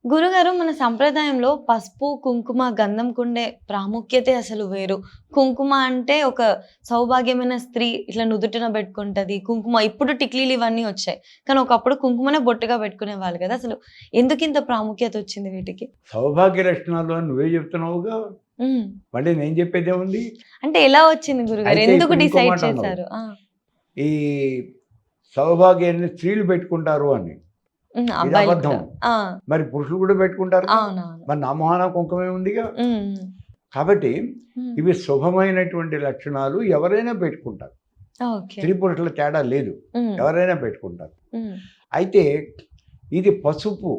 గురుగారు మన సంప్రదాయంలో పసుపు, కుంకుమ, గంధంకుండే ప్రాముఖ్యతే అసలు వేరు. కుంకుమ అంటే ఒక సౌభాగ్యమైన స్త్రీ ఇట్లా నుదుటిన బెట్టుకుంటది. కుంకుమ ఇప్పుడు టిక్లీలు ఇవన్నీ వచ్చాయి. కానీ ఒకప్పుడు కుంకుమనే బొట్టుగా పెట్టుకునేవాళ్ళు కదా! అసలు ఎందుకింత ప్రాముఖ్యత వచ్చింది వీటికి? సౌభాగ్య లక్షణాలు అని నువ్వే చెప్తున్నావుగా. హ్మ్. మళ్ళీ నేను చెప్పేదేముంది? అంటే ఎలా వచ్చింది గురుగారు? అయితే ఎందుకు ఇప్పుడు ఇంకో డిసైడ్ మాట అన్నావు. చేశారు? ఆ! ఈ సౌభాగ్యాన్ని స్త్రీలు పెట్టుకుంటారు అని. ఇది అబ్బాయిలు అబద్ధం. కూడా. ఆ! మరి పురుషులు కూడా పెట్టుకుంటారు. అవునవును. మరి నా మొహాన కుంకుమే ఉందిగా. హ్మ్. కాబట్టి హ్మ్. ఇవి శుభమైనటువంటి లక్షణాలు ఎవరైనా పెట్టుకుంటారు. ఓకే. స్త్రీ పురుషుల తేడా లేదు. హ్మ్. ఎవరైనా పెట్టుకుంటారు. హ్మ్. అయితే ఇది పసుపు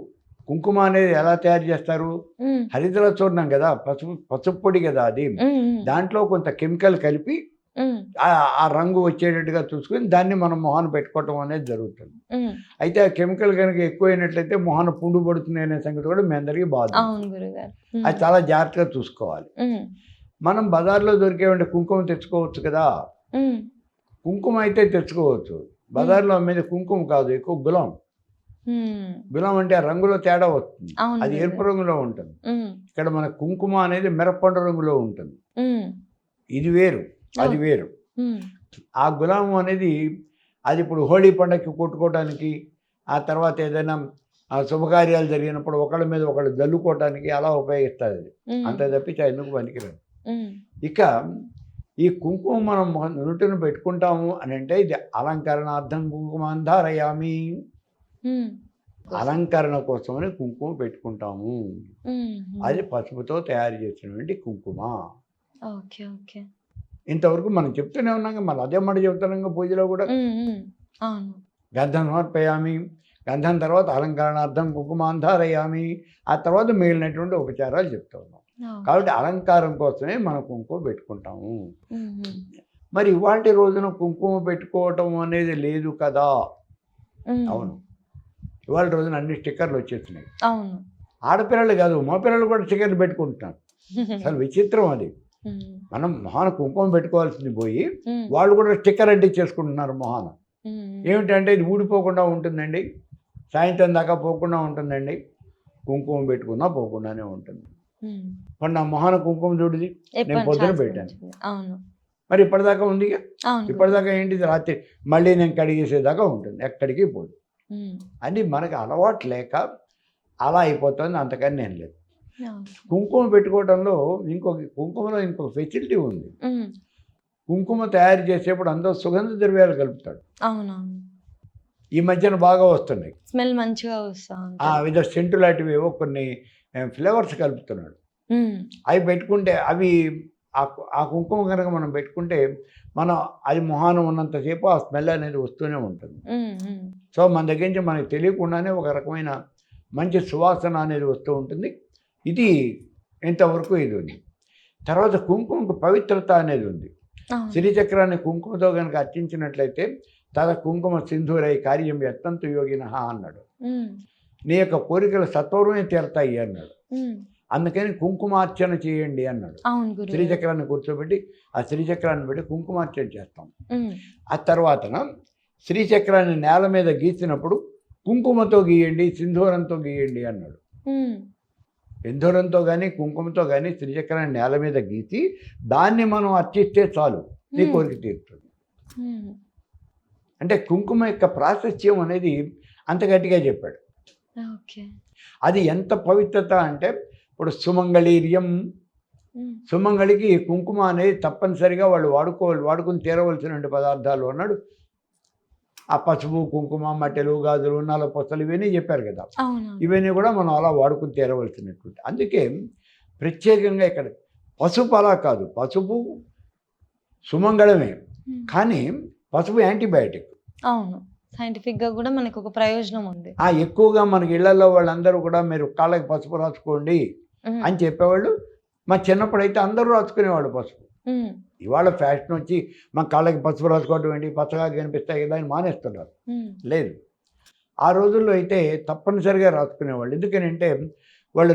కుంకుమ అనేది ఎలా తయారు చేస్తారు? హ్మ్. హరిద్ర చూర్ణం కదా, పసుపు పసుపు పొడి కదా అది. హ్మ్. హ్మ్. దాంట్లో కొంత కెమికల్ కలిపి హ్మ్. ఆ రంగు వచ్చేటట్టుగా చూసుకొని దాన్ని మనం మొహాన పెట్టుకోవటం అనేది జరుగుతుంది. హ్మ్. అయితే ఆ కెమికల్ కనుక ఎక్కువైనట్లయితే మొహాన పుండు పడుతుంది అనే సంగతి కూడా మీ అందరికీ బాధ. అవును గురుగారు. అది చాలా జాగ్రత్తగా చూసుకోవాలి. హ్మ్. మనం బజార్లో దొరికేవంటి కుంకుమ తెచ్చుకోవచ్చు కదా. హ్మ్. కుంకుమ అయితే తెచ్చుకోవచ్చు. బజార్లో అమ్మేది కుంకుమ కాదు, ఎక్కువ గులాం. హ్మ్. గులాం అంటే ఆ రంగులో తేడా వస్తుంది. అవును అది ఎరుపు గురుగారు. రంగులో ఉంటుంది. హ్మ్. ఇక్కడ మన కుంకుమ అనేది మిరప్పండు రంగులో ఉంటుంది. హ్మ్. ఇది వేరు, అది ఓకే. వేరు. హ్మ్. ఆ గులాం అనేది అది ఇప్పుడు హోళీ పండగకి కొట్టుకోవడానికి, ఆ తర్వాత ఏదైనా శుభకార్యాలు జరిగినప్పుడు ఒకళ్ళ మీద ఒకళ్ళు జల్లుకోవటానికి అలా ఉపయోగిస్తుంది అది. హ్మ్. అంత తప్పించి ఎందుకు పనికిరాదు. హ్మ్. ఇక ఈ కుంకుమ మనం నుదుటిన పెట్టుకుంటాము అని అంటే ఇది అలంకరణార్థం కుంకుమాన్ ధారయామి. హ్మ్. అలంకరణ కోసమని కుంకుమ పెట్టుకుంటాము. హ్మ్. అది పసుపుతో తయారు చేసినటువంటి కుంకుమ. ఓకే. ఓకే. ఇంతవరకు మనం చెప్తూనే ఉన్నాం. మళ్ళీ అదే మాట చెప్తున్నాం పూజలో కూడా. హ్మ్. హ్మ్. అవును. గంధం సమర్పయామి. గంధం తర్వాత అలంకరణార్థం కుంకుమాన్ ధారయామి. ఆ తర్వాత మిగిలినటువంటి ఉపచారాలు చెప్తూ ఉన్నాం. ఓకే. కాబట్టి అలంకారం కోసమే మనం కుంకుమ పెట్టుకుంటాము. హ్మ్. హ్మ్. మరి ఇవాల్టి రోజున కుంకుమ పెట్టుకోవటం అనేది లేదు కదా. హ్మ్. అవును. ఇవాళ రోజున అన్ని స్టిక్కర్లు వచ్చేసినాయి. అవును. ఆడపిల్లలు కాదు, మగపిల్లలు కూడా స్టిక్కర్లు పెట్టుకుంటున్నారు. అసలు విచిత్రం అది. హ్మ్. మనం మొహాన కుంకుమ పెట్టుకోవాల్సింది పోయి హ్మ్. వాళ్ళు కూడా స్టిక్కర్ అంటించేసుకుంటున్నారు మొహాన. హ్మ్. ఏమిటంటే ఇది ఊడిపోకుండా ఉంటుందండి, సాయంత్రం దాకా పోకుండా ఉంటుందండి. కుంకుమ పెట్టుకున్నా పోకుండానే ఉంటుంది. హ్మ్. మరి నా మొహాన కుంకుమ చూడది నేను ఎప్పటి పొద్దున నుంచి పెట్టాను. వచ్చింది. అవును. మరి ఇప్పటిదాకా ఉందిగా. అవును గురుగారు. ఇప్పటిదాకా ఏంటిది, రాత్రి మళ్ళీ నేను కడిగేసేదాకా ఉంటుంది, ఎక్కడికి పోదు. హ్మ్. అని మనకు అలవాటు లేక అలా అయిపోతుంది, అంతకని నేను లేదు. అవును. కుంకుమ పెట్టుకోవడంలో కుంకుమలో ఇంకొక ఫెసిలిటీ ఉంది. హ్మ్. కుంకుమ తయారు చేసేప్పుడు అందులో సుగంధ ద్రవ్యాలు కలుపుతాడు. అవునవును. ఈ మధ్యన బాగా వస్తున్నాయి. స్మెల్ మంచిగా వస్తా ఉంటది. వివిధ సెంటు లాంటివి ఏవో కొన్ని ఫ్లేవర్స్ కలుపుతున్నాడు. హ్మ్. అవి పెట్టుకుంటే అవి ఆ కుంకుమ కనుక మనం పెట్టుకుంటే మనం అది మొహాన ఉన్నంతసేపు ఆ స్మెల్ అనేది వస్తూనే ఉంటుంది. హ్మ్. హ్మ్. సో మన దగ్గర నుంచి మనకు తెలియకుండానే ఒక రకమైన మంచి సువాసన అనేది వస్తూ ఉంటుంది. ఇది ఇంతవరకు ఇది ఉంది. తర్వాత కుంకుమకు పవిత్రత అనేది ఉంది. అవును. శ్రీచక్రాన్ని కుంకుమతో కనుక అర్చించినట్లయితే తన కుంకుమ సింధూరై కార్యం ఎత్తంతు యోగినః అన్నాడు. హ్మ్. నీ యొక్క కోరికలు సత్వరమే తీరతాయి అన్నాడు. హ్మ్. అందుకని కుంకుమార్చన చేయండి అన్నాడు. అవును గురుగారు. శ్రీచక్రాన్ని కూర్చోబెట్టి ఆ శ్రీచక్రాన్ని పెట్టి కుంకుమార్చన చేస్తాం. హ్మ్. ఆ తర్వాతన శ్రీచక్రాన్ని నేల మీద గీసినప్పుడు కుంకుమతో గీయండి, సింధూరంతో గీయండి అన్నాడు. హ్మ్. సింధూరంతో కానీ కుంకుమతో కానీ శ్రీచక్రాన్ని నేల మీద గీసి దాన్ని మనం అర్చిస్తే చాలు, నీ హ్మ్. కోరిక తీరుతుంది. హ్మ్. అంటే కుంకుమ యొక్క ప్రాశస్త్యం అనేది అంత గట్టిగా చెప్పాడు. ఓకే. అది ఎంత పవిత్రత అంటే ఇప్పుడు సుమంగళీర్యం, హ్మ్. సుమంగళికి కుంకుమ అనేది తప్పనిసరిగా వాళ్ళు వాడుకుని తీరవలసినటువంటి పదార్థాలు అన్నాడు. ఆ పసుపు, కుంకుమ, మట్టెలు, గాజులు, నల్లపూసలు ఇవన్నీ చెప్పారు కదా. అవునవును. ఇవన్నీ కూడా మనం అలా వాడుకుని తీరవలసినటువంటి. అందుకే ప్రత్యేకంగా ఇక్కడ పసుపు అలా కాదు, పసుపు సుమంగళమే, హ్మ్. కానీ పసుపు యాంటీబయాటిక్. అవును. సైంటిఫిక్‌గా గూడా మనకొక ప్రయోజనం ఉంది. ఎక్కువగా మనకి ఇళ్లలో వాళ్ళందరూ కూడా మీరు కాళ్ళకి పసుపు రాసుకోండి హ్మ్. అని చెప్పేవాళ్ళు. మా చిన్నప్పుడైతే అందరూ రాసుకునేవాళ్ళు పసుపు. హ్మ్. ఇవాళ ఫ్యాషన్ వచ్చి మా కాళ్ళకి పసుపు రాసుకోవడం ఏంటి, పచ్చగా కనిపిస్తాయి కదా అని మానేస్తున్నారు. హ్మ్. లేదు, ఆ రోజుల్లో అయితే తప్పనిసరిగా రాసుకునేవాళ్ళు. ఎందుకనంటే వాళ్ళు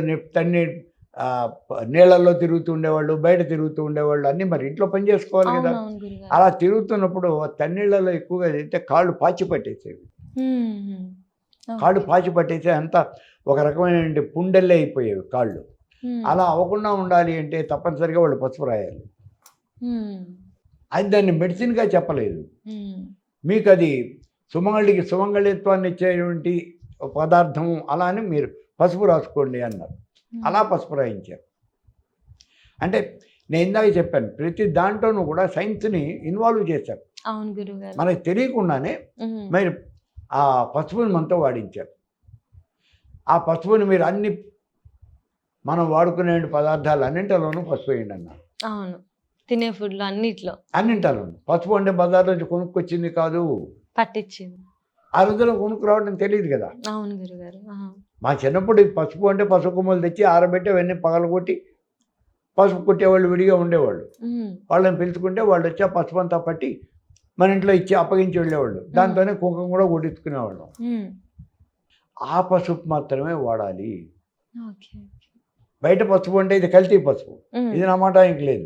నీళ్ళల్లో తిరుగుతూ ఉండేవాళ్ళు, బయట తిరుగుతూ ఉండేవాళ్ళు, అన్నీ మరి ఇంట్లో పని చేసుకోవాలి కదా. అవునవును గురుగారు. అలా తిరుగుతున్నప్పుడు తన్నీళ్ళలో ఎక్కువగా అయితే కాళ్ళు పాచి పట్టేసేవి. హ్మ్. కాళ్ళు పాచి పట్టేసి అంతా ఒక రకమైన పుండెల్లే అయిపోయేవి కాళ్ళు. అలా అవ్వకుండా ఉండాలి అంటే తప్పనిసరిగా వాళ్ళు పసుపు రాయాలి. అది దాన్ని మెడిసిన్గా చెప్పలేదు. మీకు అది సుమంగళిత్వాన్ని ఇచ్చేటువంటి పదార్థం అలా అని మీరు పసుపు రాసుకోండి అన్నారు. అలా పసుపు రాయించారు. అంటే నేను ఇందాక చెప్పాను, ప్రతి దాంట్లోనూ కూడా సైన్స్ని ఇన్వాల్వ్ చేశారు. అవును గురుగారు. మనకు తెలియకుండానే మీరు ఆ పసుపుని మనతో వాడించారు. ఆ పసుపుని మీరు అన్ని మనం వాడుకునే పదార్థాలు అన్నింటిలోనూ పసుపు వేయండి అన్నారు. అవును, తినే ఫుడ్లో అన్నింటిలోనూ పసుపు అంటే బజార్ నుంచి కొనుక్కొచ్చింది కాదు, పట్టించింది. ఆ రోజుల్లో కొనుక్కు రావడం తెలియదు కదా. అవును గురుగారు. మా చిన్నప్పుడు పసుపు అంటే పసుపు కొమ్మలు తెచ్చి ఆరబెట్టి అవన్నీ పగలగొట్టి పసుపు కొట్టేవాళ్ళు విడిగా ఉండేవాళ్ళు. వాళ్ళని పిలుచుకుంటే వాళ్ళు వచ్చి ఆ పసుపు అంతా పట్టి మన ఇంట్లో ఇచ్చి అప్పగించి వెళ్ళేవాళ్ళు. దాంతోనే కుంకుమ కూడా కొట్టించుకునేవాళ్ళం. ఆ పసుపు మాత్రమే వాడాలి. బయట పసుపు అంటే ఇది కల్తీ పసుపు, ఇది నా మాట ఇంక లేదు.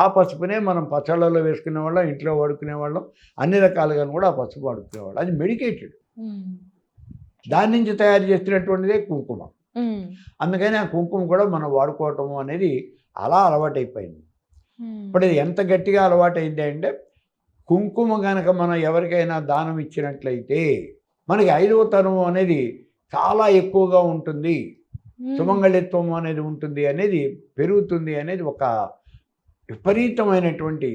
ఆ పసుపునే మనం పచ్చళ్ళలో వేసుకునేవాళ్ళం, ఇంట్లో వాడుకునేవాళ్ళం, అన్ని రకాలుగా కూడా ఆ పసుపు వాడుకునేవాళ్ళం. అది మెడికేటెడ్, దాని నుంచి తయారు చేసినటువంటిదే కుంకుమ. అందుకని ఆ కుంకుమ కూడా మనం వాడుకోవటం అనేది అలా అలవాటైపోయింది. ఇప్పుడు ఇది ఎంత గట్టిగా అలవాటైంది అంటే, కుంకుమ కనుక మనం ఎవరికైనా దానం ఇచ్చినట్లయితే మనకి 5వ తరం అనేది చాలా ఎక్కువగా ఉంటుంది, సుమంగళిత్వం అనేది ఉంటుంది, అనేది పెరుగుతుంది అనేది ఒక విపరీతమైనటువంటి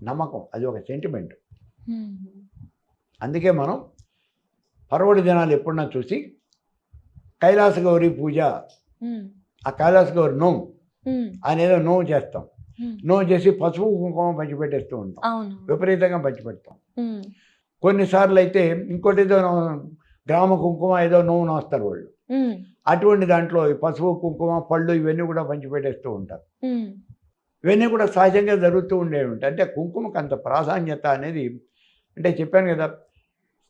నమ్మకం. అది ఒక సెంటిమెంట్. అందుకే మనం పర్వడి దినాలు ఎప్పుడన్నా చూసి కైలాస గౌరీ పూజ, ఆ కైలాస గౌరి నోము అనేదో నోము చేస్తాం. నోము చేసి పసుపు కుంకుమ పంచిపెట్టేస్తూ ఉంటాం, విపరీతంగా పంచిపెడతాం. కొన్నిసార్లు అయితే ఇంకోటి ఏదో గ్రామ కుంకుమ ఏదో నోము నోస్తారు వాళ్ళు. అటువంటి దాంట్లో ఈ పసుపు కుంకుమ పళ్ళు ఇవన్నీ కూడా పంచిపెట్టేస్తూ ఉంటారు. ఇవన్నీ కూడా సహజంగా జరుగుతూ ఉండేవి ఉంటాయి. అంటే కుంకుమకు అంత ప్రాధాన్యత అనేది, అంటే చెప్పాను కదా,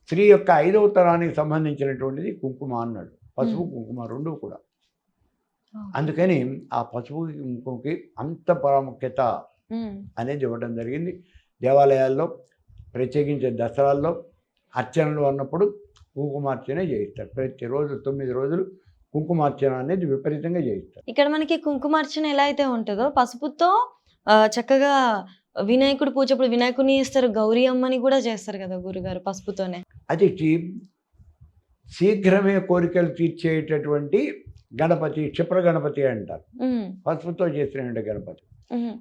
స్త్రీ యొక్క 5వ తరానికి సంబంధించినటువంటిది కుంకుమ అన్నాడు. పసుపు కుంకుమ రెండు కూడా. అందుకని ఆ పసుపు కుంకుమకి అంత ప్రాముఖ్యత అనేది ఇవ్వడం జరిగింది. దేవాలయాల్లో ప్రత్యేకించే దసరాల్లో అర్చనలు అన్నప్పుడు కుంకుమార్చన చేయిస్తారు. ప్రతిరోజు 9 రోజులు కుంకుమార్చన అనేది విపరీతంగా చేయిస్తారు. ఇక్కడ మనకి కుంకుమార్చన ఎలా అయితే ఉంటుందో పసుపుతో చక్కగా వినాయకుడు పూజ, ఇప్పుడు వినాయకుడిని చేస్తారు, గౌరీ అమ్మని కూడా చేస్తారు కదా గురుగారు పసుపుతోనే. అది శీఘ్రమే కోరికలు తీర్చేటటువంటి గణపతి, క్షిప్ర గణపతి అంటారు, పసుపుతో చేసిన గణపతి.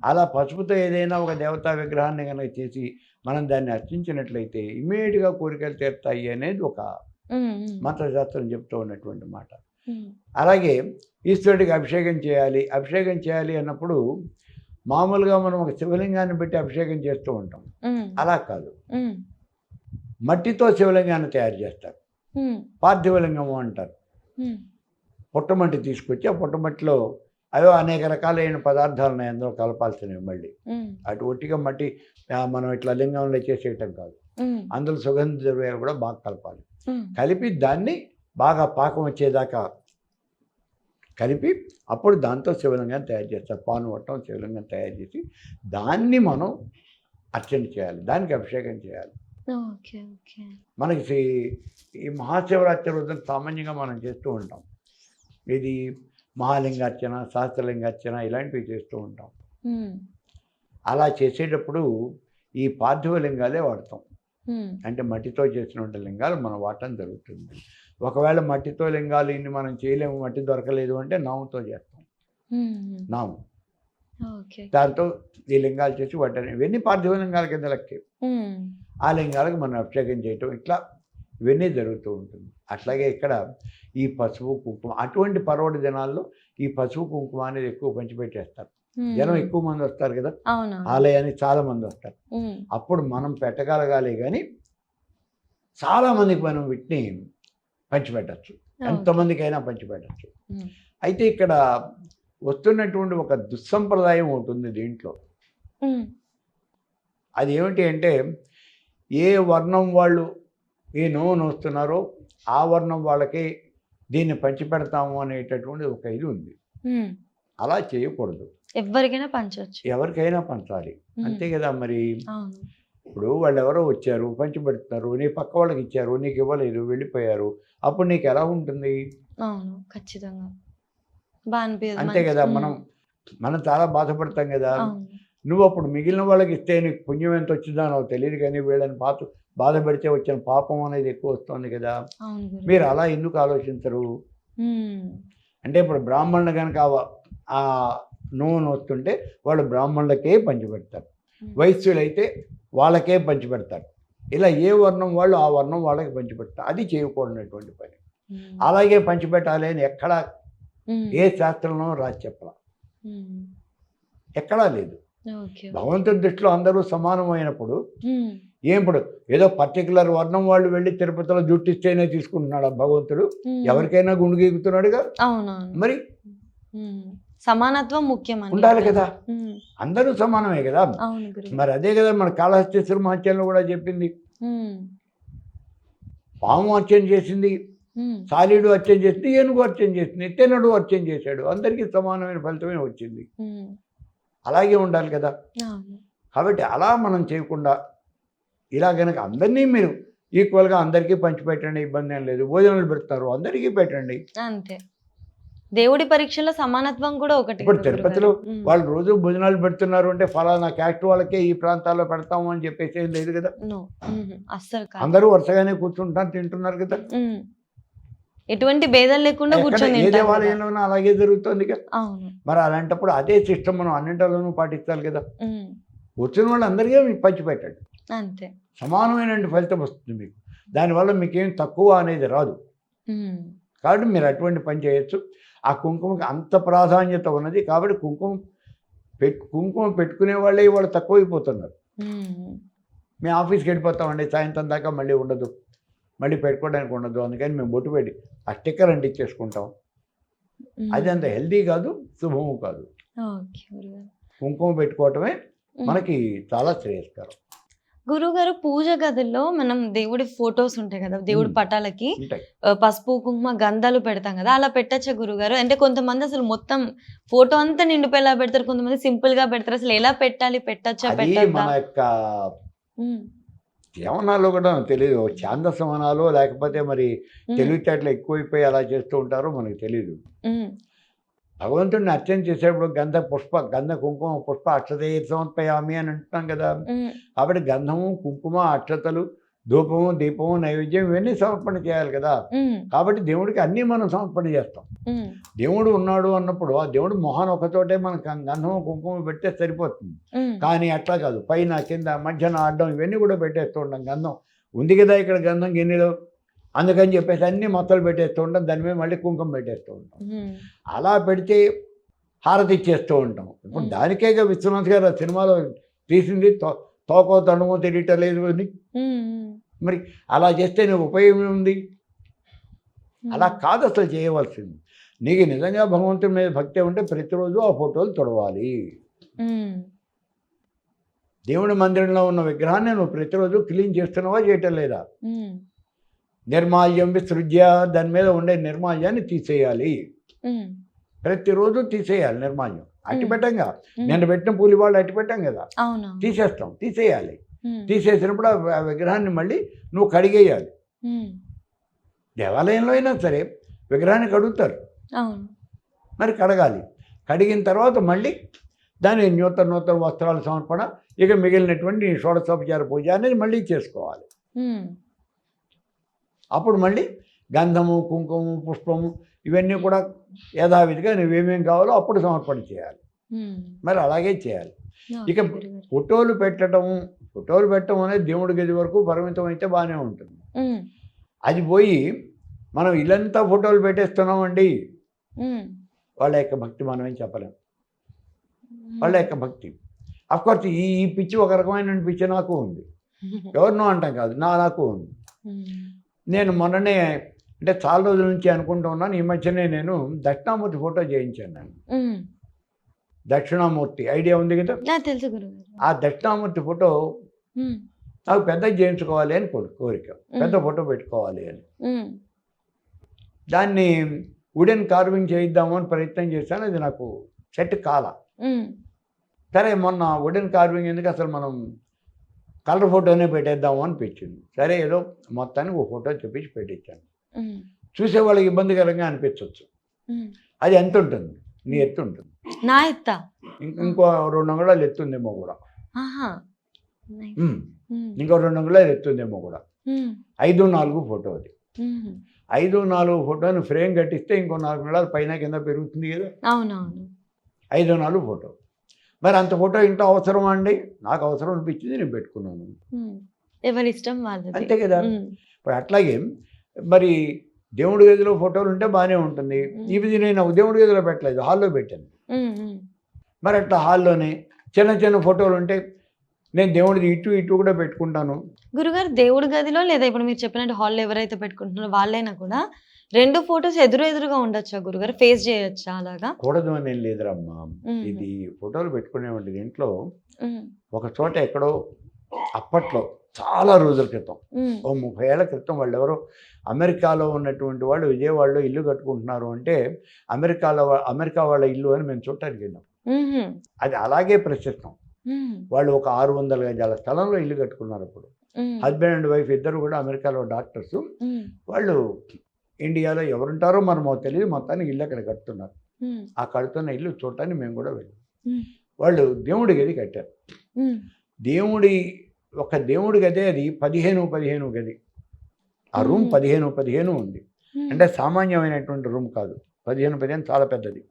అలా పసుపుతో ఏదైనా ఒక దేవతా విగ్రహాన్ని కనుక చేసి మనం దాన్ని అర్చించినట్లయితే ఇమ్మీడియట్గా కోరికలు తీరుతాయి అనేది ఒక మంత్రశాస్త్రం చెప్తూ ఉన్నటువంటి మాట. అలాగే ఈశ్వరుడికి అభిషేకం చేయాలి. అభిషేకం చేయాలి అన్నప్పుడు మామూలుగా మనం ఒక శివలింగాన్ని పెట్టి అభిషేకం చేస్తూ ఉంటాం. అలా కాదు, మట్టితో శివలింగాన్ని తయారు చేస్తారు, పార్థివలింగము అంటారు. పుట్టమట్టి తీసుకొచ్చి ఆ పుట్టమట్టిలో అవో అనేక రకాలైన పదార్థాలు ఉన్నాయి, అందులో కలపాల్సినవి. మళ్ళీ అటు ఒట్టిగా మట్టి మనం ఇట్లా లింగంలో చేసేయటం కాదు, అందులో సుగంధ ద్రవ్యాలు కూడా బాగా కలపాలి. కలిపి దాన్ని బాగా పాకం వచ్చేదాకా కలిపి అప్పుడు దాంతో శివలింగాన్ని తయారు చేస్తారు. పానువట్టం శివలింగం తయారు చేసి దాన్ని మనం అర్చన చేయాలి, దానికి అభిషేకం చేయాలి. మనకి ఈ మహాశివరాత్రి రోజున సామాన్యంగా మనం చేస్తూ ఉంటాం. ఇది మహాలింగార్చన, సహస్రలింగార్చన ఇలాంటివి చేస్తూ ఉంటాం. అలా చేసేటప్పుడు ఈ పార్థివ లింగాలే వాడతాం. అంటే మట్టితో చేసినటువంటి లింగాలు మనం వాడటం జరుగుతుంది. ఒకవేళ మట్టితో లింగాలు ఇన్ని మనం చేయలేము, మట్టి దొరకలేదు అంటే నాముతో చేస్తాం. నాము దాంతో ఈ లింగాలు చేసి వాటిని, ఇవన్నీ పార్థివ లింగాల కింద లెక్కే. ఆ లింగాలకు మనం అభిషేకం చేయటం ఇట్లా ఇవన్నీ జరుగుతూ ఉంటుంది. అట్లాగే ఇక్కడ ఈ పసుపు కుంకుమ, అటువంటి పర్వడి దినాల్లో ఈ పసుపు కుంకుమ అనేది ఎక్కువ పంచిపెట్టేస్తారు. జనం ఎక్కువ మంది వస్తారు కదా, ఆలయానికి చాలా మంది వస్తారు. అప్పుడు మనం పెట్టగలగాలి, కానీ చాలా మందికి మనం వీటిని పంచిపెట్టచ్చు, ఎంతమందికైనా పంచిపెట్టచ్చు. అయితే ఇక్కడ వస్తున్నటువంటి ఒక దుస్సంప్రదాయం ఉంటుంది దీంట్లో. అది ఏమిటి అంటే, ఏ వర్ణం వాళ్ళు ఏ నోవును వస్తున్నారో ఆ వర్ణం వాళ్ళకి దీన్ని పంచిపెడతాము అనేటటువంటి ఒక ఇది ఉంది. అలా చేయకూడదు, ఎవరికైనా పంచవచ్చు, ఎవరికైనా పంచాలి, అంతే కదా. మరి ఇప్పుడు వాళ్ళు ఎవరో వచ్చారు, పంచిపెడుతున్నారు, నీ పక్క వాళ్ళకి ఇచ్చారు, నీకు ఇవ్వలేదు, వెళ్ళిపోయారు. అప్పుడు నీకు ఎలా ఉంటుంది? అవును. ఖచ్చితంగా. బా అనిపియదు. అంతే కదా! హ్మ్. మనం చాలా బాధపడతాం కదా! అవును. నువ్వు అప్పుడు మిగిలిన వాళ్ళకి ఇస్తే నీకు పుణ్యం ఎంత వచ్చిందో నాకు తెలియదు కానీ వీళ్ళని బాధ పెడితే వచ్చిన పాపం అనేది ఎక్కువ వస్తుంది కదా! అవును మీరు గురుగారు. అలా ఎందుకు ఆలోచించరు? హ్మ్. అంటే ఇప్పుడు బ్రాహ్మణులు గనక ఆ నూనె వస్తుంటే వాళ్ళు బ్రాహ్మణులకే పంచిపెడతారు. హ్మ్. వైశ్యులైతే వాళ్ళకే పంచిపెడతారు. ఇలా ఏ వర్ణం వాళ్ళు ఆ వర్ణం వాళ్ళకి పంచిపెడతారు. అది చేయకూడనటువంటి పని. హ్మ్. అలాగే పంచిపెట్టాలి అని ఎక్కడా హ్మ్. ఏ శాస్త్రంలోనూ రాసి చెప్పలా. హ్మ్. ఎక్కడా లేదు. ఓకే. భగవంతుడి దృష్టిలో అందరూ సమానమైనప్పుడు హ్మ్. ఇప్పుడు ఏదో పర్టికులర్ వర్ణం వాళ్ళు వెళ్ళి తిరుపతిలో జుట్టిస్తేనే తీసుకుంటున్నాడా భగవంతుడు? హ్మ్. ఎవరికైనా గుండు గీకుతున్నాడుగా. అవునవును. మరి హ్మ్. సమానత్వం ముఖ్యమండి ఉండాలి ఎప్పుడైనా. కదా! హ్మ్. అందరూ సమానమే కదా! అవును గురుగారు. మరి అదే కదా మన కాళహస్తీశ్వర మహత్యంలో కూడా చెప్పింది. హ్మ్. పాము అర్చన చేసింది, హ్మ్. సాలీడు అర్చన చేసింది, ఏనుగు అర్చన చేసింది, తెన్నడు అర్చన చేశాడు. అందరికీ సమానమైన ఫలితమే వచ్చింది. హ్మ్. అలాగే ఉండాలి కదా! అవును. కాబట్టి అలా మనం చేయకుండా ఇలా గనక అందరినీ మీరు ఈక్వల్‌గా అందరికీ పంచిపెట్టండి. ఇబ్బందేం లేదు. భోజనాలు పెడతారు అందరికీ పెట్టండి. అంతే. దేవుడి పరీక్షలో సమానత్వం కూడా ఒకటి ఇప్పుడు కదా తిరుపతిలో గురుగారు. హ్మ్. వాళ్ళు రోజు భోజనాలు పెడుతున్నారు అంటే ఫలానా క్యాస్ట్ వాళ్ళకే ఈ ప్రాంతాల్లో పెడతాము అని చెప్పేసి ఏం లేదు కదా! నో. హుహు. అస్సలు కాదు. అందరూ వరుసగానే కూర్చుంటారు, తింటున్నారు కదా! హ్మ్. ఎటువంటి భేదం లేకుండా ఎక్కడ కూర్చొని ఏ తింటారు కదా! దేవాలయంలోనూ అలాగే జరుగుతోందిగా. అవును. మరి అలాంటప్పుడు అదే సిస్టమ్ మనం అన్నింటిలోనూ పాటించాలి కదా! హ్మ్. వచ్చిన వాళ్ళందరికీ మీకు పంచిపెట్టండి. అంతే. సమానమైనటువంటి ఫలితం వస్తుంది మీకు. దానివల్ల మీకేం తక్కువ అనేది రాదు. హ్మ్. కాబట్టి మీరు అటువంటి పని చేయొచ్చు. ఆ కుంకుమకి అంత ప్రాధాన్యత ఉన్నది. కాబట్టి కుంకుమ పెట్టుకునే వాళ్ళే ఇవాళ తక్కువైపోతున్నారు. హ్మ్. మేము ఆఫీస్‌కి వెళ్ళిపోతామండి సాయంత్రం దాకా మళ్ళీ ఉండదు. మళ్ళీ పెట్టుకోవడానికి ఉండదు. అందుకని మేము బొట్టు పెట్టి ఆ స్టిక్కర్ అంటించేసుకుంటాం. అది అంత హ్మ్. హెల్తీ కాదు, శుభము కాదు. ఓకే గురుగారు. కుంకుమ పెట్టుకోవటమే హ్మ్. మనకి చాలా శ్రేయస్కరం. గురువుగారు పూజ గదుల్లో మనం దేవుడి ఫోటోస్ ఉంటాయి కదా! దేవుడి హ్మ్. పటాలకి ఉంటాయి. పసుపు, కుంకుమ, గంధాలు పెడతాం కదా! అలా పెట్టచ్చా గురుగారు? అంటే కొంతమంది అసలు మొత్తం ఫోటో అంతా నిండిపోయేలా పెడతారు. కొంతమంది సింపుల్‌గా పెడతారు. అసలు ఎలా పెట్టాలి? పెట్టచ్చా? అది పెట్టొద్దా? మన యొక్క హ్మ్. ఏమనాలో కూడా తెలీదు. ఛాందసం అనాలో లేకపోతే మరి హ్మ్. తెలివితేటలు ఎక్కువైపోయి అలా చేస్తూ ఉంటారో మనకు తెలీదు. హ్మ్. భగవంతుడిని అర్చన చేసేప్పుడు గంధ, కుంకుమ, పుష్ప అక్షతై సమర్పయామి అని అంటున్నాం కదా! హ్మ్. కాబట్టి గంధము, కుంకుమ, అక్షతలు, ధూపము, దీపము, నైవేద్యం ఇవన్నీ సమర్పణ చేయాలి కదా! హ్మ్. కాబట్టి దేవుడికి అన్నీ మనం సమర్పణ చేస్తాం. హ్మ్. దేవుడు ఉన్నాడు అన్నప్పుడు ఆ దేవుడు మొహాన ఒకచోటే మనం గంధము, కుంకుమ పెడితే సరిపోతుంది. హ్మ్. కానీ అట్లా కాదు. పైన, కింద, మధ్యన అడ్డం ఇవన్నీ కూడా పెట్టేస్తూ ఉంటాం. గంధం ఉంది కదా ఇక్కడ గంధం గిన్నెలో. అందుకని చెప్పేసి అన్నీ మొత్తలు పెట్టేస్తూ ఉంటాం. దాని మీద మళ్ళీ కుంకుమ పెట్టేస్తూ ఉంటాం. హ్మ్. అలా పెడితే హారతి ఇచ్చేస్తూ ఉంటాం. ఇప్పుడు హ్మ్. దానికేగా విశ్వనాథ్ గారు ఆ సినిమాలో తీసింది తోకో తనుమో తెలియటం లేదు అని. హ్మ్. మరి అలా చేస్తే నీకు ఉపయోగం ఏముంది? అలా హ్మ్. కాదు అసలు చేయవలసింది. నీకు నిజంగా భగవంతుడి మీద భక్తి ఉంటే ప్రతిరోజు ఆ ఫోటోలు తుడవాలి. హ్మ్. దేవుడి మందిరంలో ఉన్న విగ్రహాన్ని నువ్వు ప్రతిరోజు క్లీన్ చేస్తున్నావా చేయటం లేదా? హ్మ్. నిర్మాల్యం విసృజ్య దాని మీద ఉండే నిర్మాల్యాన్ని తీసేయాలి. హ్మ్. ప్రతిరోజు తీసేయాలి నిర్మాల్యం. హ్మ్. అట్టిపెట్టంగా. హ్మ్. నిన్న పెట్టిన పూలివాళ్ళు అట్టిపెట్టాం కదా! అవునవును. తీసేస్తాం. తీసేయాలి. హ్మ్. తీసేసినప్పుడు ఆ విగ్రహాన్ని మళ్ళీ నువ్వు కడిగేయాలి. హ్మ్. దేవాలయంలో అయినా సరే విగ్రహాన్ని కడుగుతారు. అవును. మరి కడగాలి. కడిగిన తర్వాత మళ్ళీ దాని నూతన వస్త్రాల సమర్పణ, ఇక మిగిలినటువంటి షోడశోపచార పూజ అనేది మళ్ళీ చేసుకోవాలి. హ్మ్. అప్పుడు మళ్ళీ గంధము, కుంకుమ, పుష్పము ఇవన్నీ కూడా యథావిధిగా నువ్వేమేం కావాలో అప్పుడు సమర్పణ చేయాలి. హ్మ్. మరి అలాగే చేయాలి. ఇక ఓకే గురుగారు. ఫోటోలు పెట్టడం అనేది దేవుడి గది వరకు పరిమితం అయితే బాగానే ఉంటుంది. హ్మ్. అది పోయి మనం ఇల్లంతా ఫోటోలు పెట్టేస్తున్నామండి. హ్మ్. వాళ్ళ యొక్క భక్తి మనమేం చెప్పలేం. వాళ్ళ హ్మ్. యొక్క భక్తి. అఫ్‌కోర్స్ ఈ ఈ పిచ్చి ఒక రకమైన పిచ్చి నాకు ఉంది. ఎవరినో అంటాం కాదు. నాకు ఉంది. హ్మ్. నేను మొన్ననే అంటే చాలా రోజుల నుంచి అనుకుంటూ ఉన్నాను. ఈ మధ్యనే నేను దక్షిణామూర్తి ఫోటో చేయించాను నేను. హ్మ్. దక్షిణామూర్తి ఐడియా ఉంది కదా! తెలుసు గురుగారు. ఆ దక్షిణామూర్తి ఫోటో హ్మ్. నాకు పెద్దది చేయించుకోవాలి అని కోరిక. పెద్ద హ్మ్. ఫోటో పెట్టుకోవాలి అని. హ్మ్. దాన్ని వుడెన్ కార్వింగ్ చేయిద్దాము అని ప్రయత్నం చేశాను. అది నాకు సెట్ కాలా. హ్మ్. సరే మొన్న వుడెన్ కార్వింగ్ ఎందుకు అసలు మనం కలర్ ఫోటోనే పెట్టేద్దాము అనిపించింది. సరే ఏదో మొత్తానికి ఒక ఫోటో చూపించి పెట్టించాను. చూసే వాళ్ళకి ఇబ్బందికరంగా అనిపించవచ్చు. అది ఎంత ఉంటుంది? నీ ఎత్తు ఉంటుంది. నా ఎత్తా? ఇంకో 2 అంగుళాలు ఎత్తుందేమో కూడా. ఇంకో 2 అంగుళాలు ఎత్తుందేమో కూడా. 5:4 ఫోటో అది. 5:4 ఫోటోని ఫ్రేమ్ కట్టిస్తే ఇంకో 4 అంగుళాలు పైన కింద పెరుగుతుంది కదా. అవునవును. 5:4 ఫోటో. మరి అంత ఫోటో ఇంట్లో అవసరమా అండి? నాకు అవసరం అనిపించింది, నేను పెట్టుకున్నాను. ఎవరి ఇష్టం వాళ్ళది. అంతే కదా. ఇప్పుడు అట్లాగే మరి దేవుడి గదిలో ఫోటోలు ఉంటే బాగానే ఉంటుంది. ఇది నేను దేవుడి గదిలో పెట్టలేదు, హాల్లో పెట్టాను. మరి అట్లా హాల్లోనే చిన్న చిన్న ఫోటోలు ఉంటే నేను దేవుడిది ఇటు ఇటు కూడా పెట్టుకుంటాను. గురుగారు దేవుడి గదిలో లేదా ఇప్పుడు మీరు చెప్పినట్టు హాల్లో ఎవరైతే పెట్టుకుంటున్నారో వాళ్ళైనా కూడా 2 ఫోటోస్ ఎదురుగా ఉండొచ్చా గురుగారు? ఫేస్ చేయొచ్చా అలాగా? కూడదు అని ఏం లేదురమ్మా. ఇది ఫోటోలు పెట్టుకునేవాడి ఇంట్లో ఒక చోట ఎక్కడో అప్పట్లో చాలా రోజుల క్రితం, ఓ 30 ఏళ్ల క్రితం, వాళ్ళు ఎవరో అమెరికాలో ఉన్నటువంటి వాళ్ళు విజయవాడలో ఇల్లు కట్టుకుంటున్నారు అంటే అమెరికా వాళ్ళ ఇల్లు అని మేము చూడటానికి వెళ్ళాం. అది అలాగే ప్రసిద్ధం. వాళ్ళు ఒక 600 గజాల స్థలంలో ఇల్లు కట్టుకున్నారు. అప్పుడు హస్బెండ్ అండ్ వైఫ్ ఇద్దరు కూడా అమెరికాలో డాక్టర్స్. వాళ్ళు ఇండియాలో ఎవరుంటారో మనమో తెలియదు, మొత్తానికి ఇల్లు అక్కడ కడుతున్నారు. ఆ కడుతున్న ఇల్లు చూడటానికి మేము కూడా వెళ్ళాం. వాళ్ళు దేవుడి గది కట్టారు. దేవుడి గదే అది 15 గది. ఆ రూమ్ 15 ఉంది. అంటే సామాన్యమైనటువంటి రూమ్ కాదు, 15 చాలా పెద్దది.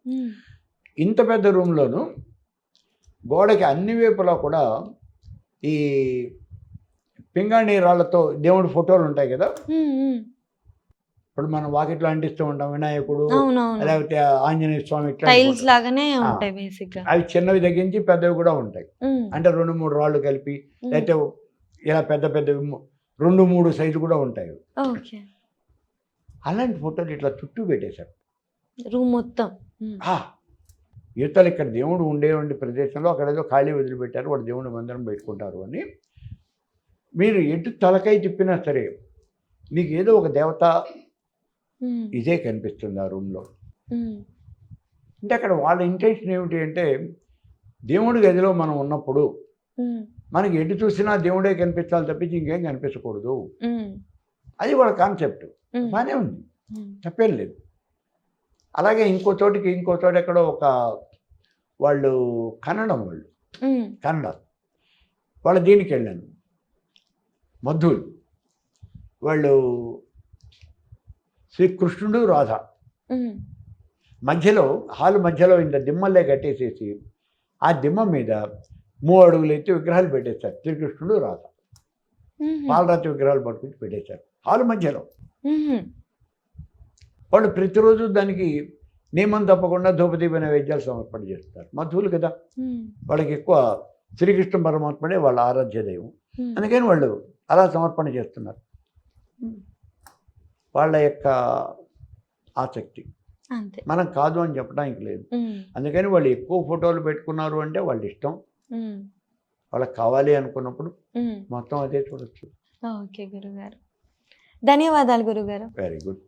ఇంత పెద్ద రూమ్లోనూ గోడకి అన్ని వైపులా కూడా ఈ పింగాణి రాళ్లతో దేవుడి ఫోటోలు ఉంటాయి కదా. ఇప్పుడు మనం వాకిట్లో అంటిస్తూ ఉంటాం, వినాయకుడు లేకపోతే ఆంజనేయ స్వామి, టైల్స్ లాగానే ఉంటాయి బేసిక్ గా. అవి చిన్నవి తగ్గించి పెద్దవి కూడా ఉంటాయి. అంటే 2-3 రాళ్ళు కలిపి, లేకపోతే ఇలా పెద్ద పెద్దవి 2-3 సైజు కూడా ఉంటాయి. అలాంటి ఫోటోలు ఇట్లా చుట్టూ పెట్టేశారు రూమ్ మొత్తం. యువతలు ఇక్కడ దేవుడు ఉండే ప్రదేశంలో అక్కడ ఏదో ఖాళీ వదిలిపెట్టారు, వాడు దేవుడి మందిరం పెట్టుకుంటారు అని. మీరు ఎటు తలకాయ తిప్పినా సరే మీకు ఏదో ఒక దేవత ఇదే కనిపిస్తుంది ఆ రూమ్లో. అంటే అక్కడ వాళ్ళ ఇంటెన్షన్ ఏమిటి అంటే, దేవుడి గదిలో మనం ఉన్నప్పుడు మనకి ఎటు చూసినా దేవుడే కనిపించాలి తప్పించి ఇంకేం కనిపించకూడదు. అది వాళ్ళ కాన్సెప్ట్. బాగానే ఉంది, తప్పేం లేదు. అలాగే ఇంకో చోట ఎక్కడో ఒక వాళ్ళు కన్నడం కన్నడ వాళ్ళ దీనికి వెళ్ళాను, మధులు. వాళ్ళు శ్రీకృష్ణుడు రాధ మధ్యలో, హాలు మధ్యలో ఇంత దిమ్మలే కట్టేసేసి ఆ దిమ్మ మీద 3 అడుగులు ఎత్తి విగ్రహాలు పెట్టేశారు. శ్రీకృష్ణుడు రాధ పాలరాతి విగ్రహాలు పట్టుకుని పెట్టేశారు హాలు మధ్యలో. వాళ్ళు ప్రతిరోజు దానికి నియమం తప్పకుండా ధూపదీప నైవేద్యాలు సమర్పణ చేస్తారు. మధువులు కదా, వాళ్ళకి ఎక్కువ శ్రీకృష్ణ పరమాత్మనే వాళ్ళ ఆరాధ్య దైవం. అందుకని వాళ్ళు అలా సమర్పణ చేస్తున్నారు. వాళ్ళ యొక్క ఆసక్తి, మనం కాదు అని చెప్పడానికి లేదు. అందుకని వాళ్ళు ఎక్కువ ఫోటోలు పెట్టుకున్నారు అంటే వాళ్ళ ఇష్టం. వాళ్ళకి కావాలి అనుకున్నప్పుడు మొత్తం అదే చూడొచ్చు. ఓకే గురుగారు, ధన్యవాదాలు గురుగారు. Very good.